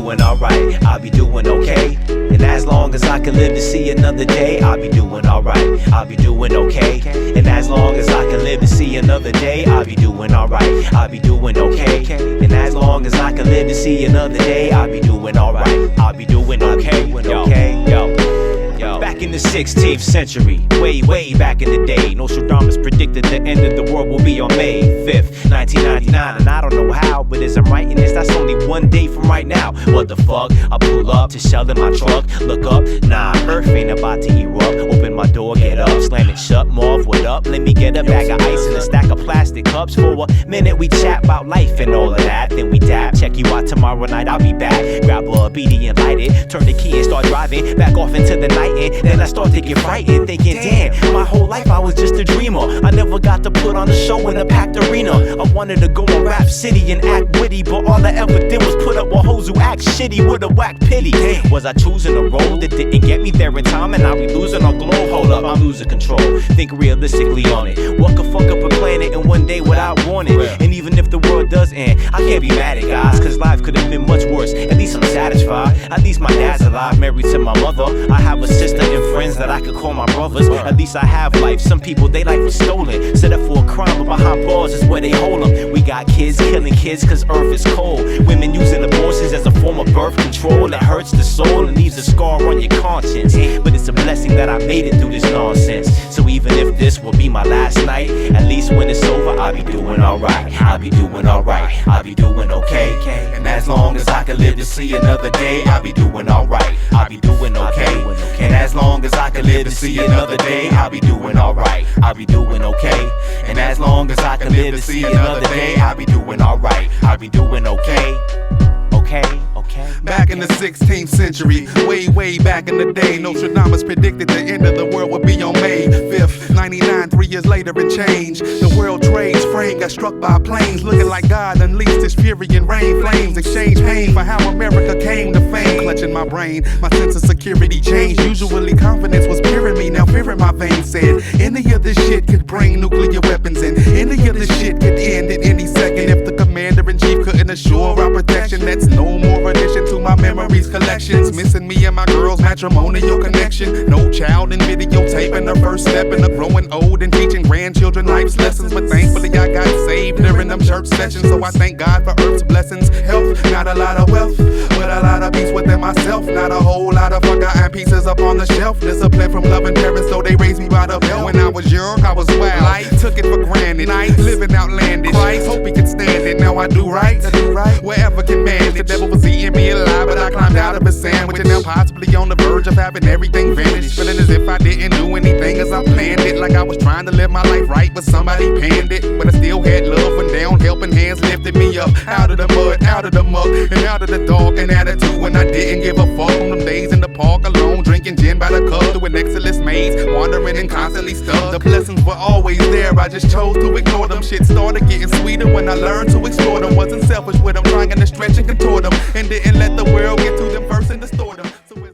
doing alright, I'll be doing okay. And as long as I can live to see another day, I'll be doing alright, I'll be doing okay. And as long as I can live to see another day, I'll be doing alright, I'll be doing okay. And as long as I can live to see another day, I'll be doing alright, I'll be doing okay. Yo. Back in the 16th century, way back in the day, Nostradamus predicted the end of the world will be on May 5th, 1999. And I don't know how, but as I'm writing this, that's only one day from right now. What the fuck? I pull up to shell in my truck, look up, nah, Earth ain't about to erupt. Open my door, get up, slam it shut, Marv, what up? Let me get a bag of ice and a stack of plastic cups. For a minute we chat about life and all of that, then we dab. Check you out tomorrow night, I'll be back. Grab a BD and light it, turn the key and start driving back off into the night. And then I start to get frightened, thinking, damn, my whole life I was just a dreamer. I never got to put on a show in a packed arena. I wanted to go on Rap City and act witty, but all I ever did was put up with hoes who act shitty with a whack pity. Was I choosing a road that didn't get me there in time, and I'll be losing a globe? Hold up, I'm losing control. Think realistically on it. What could fuck up a planet in one day without warning? And even if the world does end, I can't be mad at guys, cause life could have been much worse. At least I'm satisfied. At least my dad's alive, married to my mother. I have a sister and friends that I could call my brothers. At least I have life. Some people, they life was stolen, set up for a crime, but behind bars is where they hold them. We got kids killing kids cause earth is cold. Women using abortions as a form of birth control. It hurts the soul and leaves a scar on your conscience. But it's a blessing that I made it through this nonsense. So even if this will be my last night, at least when it's over, I'll be doing alright. I'll be doing alright. I'll be doing okay. And as long as I can live to see another day, I'll be doing alright. I'll be doing okay. And as long as I can live to see another day, I'll be doing alright. I'll be doing okay. And as long as I can live to see another day, I'll be doing alright. I'll be doing okay. Back in the 16th century, way back in the day, Nostradamus predicted the end of the world would be on May 5th, 99, 3 years later and change. The World Trade's frame got struck by planes, looking like God unleashed his fury and rain. Flames exchange pain for how America came to fame. Clutching my brain, my sense of security changed. Usually confidence was peering me, now fear in my veins said, any of this shit could bring nuclear weapons in. Any of this shit could end at any second if the commander-in-chief couldn't assure our protection. That's no more addition to my memories collections. Missing me and my girl's matrimonial connection. No child in videotaping her first step in a growing old and teaching grandchildren life's lessons. But thankfully I got saved during them church sessions. So I thank God for earth's blessings. Health, not a lot of wealth, but a lot of peace within myself. Not a whole lot of forgotten pieces up on the shelf. Discipline from loving parents, so they raised me by the belt. When I was young, I was wild. Life took it for granted. Nice, living outlandish. Christ, hope he could stand it. Now I do right. Wherever can manage. The devil was eating me alive, but I climbed out of a sandwich and now possibly on the verge of having everything vanished. Feeling as if I didn't do anything as I planned it. Like I was trying to live my life right, but somebody panned it. But I still had love when down, helping hands lifted me up. Out of the mud, out of the muck, and out of the dark and attitude when I didn't give a fuck. From them days in the park alone, drinking gin by the cup through an excellence maze, wandering and constantly stuck. The blessings were always there, I just chose to ignore them. Shit started getting sweeter when I learned to explore them. Wasn't selfish with them, trying to stretch and contort them, and didn't let the world get to them first and distort them.